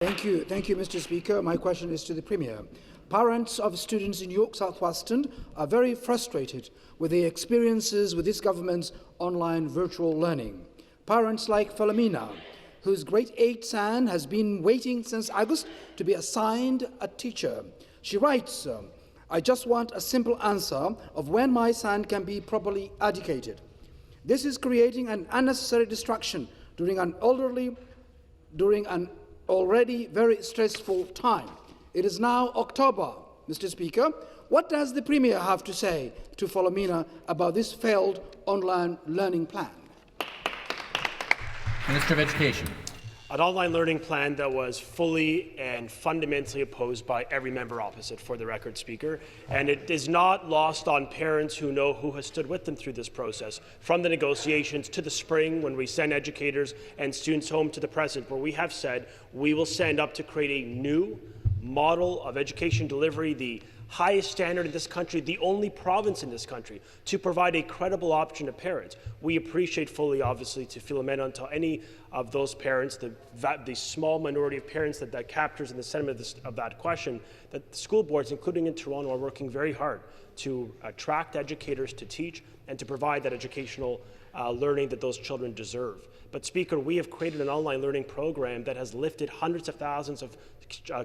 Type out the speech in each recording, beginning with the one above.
Thank you, Mr. Speaker. My question is to the Premier. Parents of students in York South-Weston are very frustrated with the experiences with this government's online virtual learning. Parents like Philomena, whose grade 8 son has been waiting since August to be assigned a teacher. She writes, I just want a simple answer of when my son can be properly educated. This is creating an unnecessary distraction during an already very stressful time. It is now October, Mr. Speaker. What does the Premier have to say to Philomena about this failed online learning plan? Minister of Education. An online learning plan that was fully and fundamentally opposed by every member opposite, for the record, Speaker. And it is not lost on parents who know who has stood with them through this process, from the negotiations to the spring when we send educators and students home to the present, where we have said we will stand up to create a new model of education delivery, the highest standard in this country, the only province in this country, to provide a credible option to parents. We appreciate fully, obviously, to Philomena and to any of those parents, the small minority of parents that captures in the sentiment of that question, that the school boards, including in Toronto, are working very hard to attract educators to teach and to provide that educational learning that those children deserve. But, Speaker, we have created an online learning program that has lifted hundreds of thousands of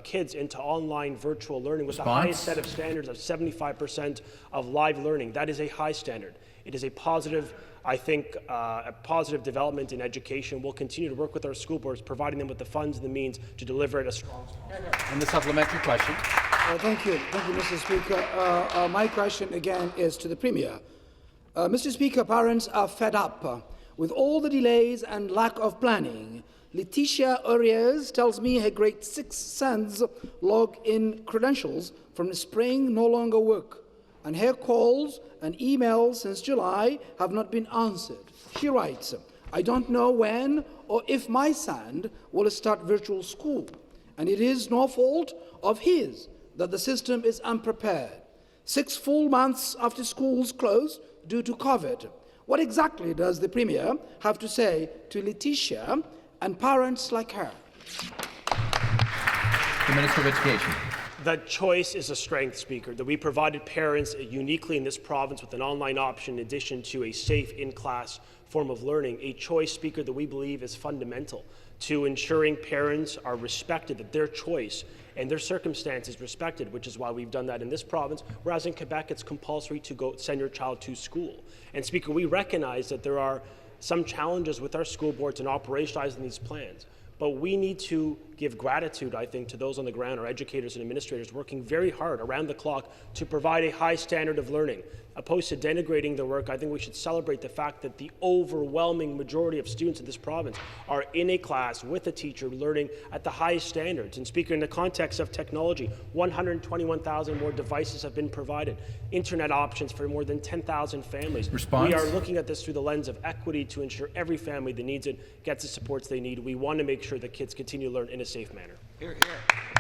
kids into online virtual learning with the highest set of standards of 75% of live learning. That is a high standard. It is a positive, I think, a positive development in education. We'll continue to work with our school boards, providing them with the funds and the means to deliver it as strong as possible. And the supplementary question. Thank you, Mr. Speaker. My question again is to the Premier. Mr. Speaker, parents are fed up with all the delays and lack of planning. Letitia Urias tells me her grade 6 son's log-in credentials from the spring no longer work, and her calls and emails since July have not been answered. She writes, I don't know when or if my son will start virtual school, and it is no fault of his that the system is unprepared. 6 full months after schools closed due to COVID. What exactly does the Premier have to say to Letitia and parents like her? The Minister of Education. That choice is a strength, Speaker, that we provided parents uniquely in this province with an online option in addition to a safe in-class form of learning, a choice, Speaker, that we believe is fundamental to ensuring parents are respected, that their choice and their circumstances respected, which is why we've done that in this province, whereas in Quebec it's compulsory to go send your child to school. And Speaker, we recognize that there are some challenges with our school boards in operationalizing these plans. But we need to give gratitude, I think, to those on the ground, our educators and administrators working very hard around the clock to provide a high standard of learning. Opposed to denigrating their work, I think we should celebrate the fact that the overwhelming majority of students in this province are in a class with a teacher learning at the highest standards. And Speaker, in the context of technology, 121,000 more devices have been provided, internet options for more than 10,000 families. Response? We are looking at this through the lens of equity to ensure every family that needs it gets the supports they need. We want to make sure that kids continue to learn in a safe manner. Hear, hear.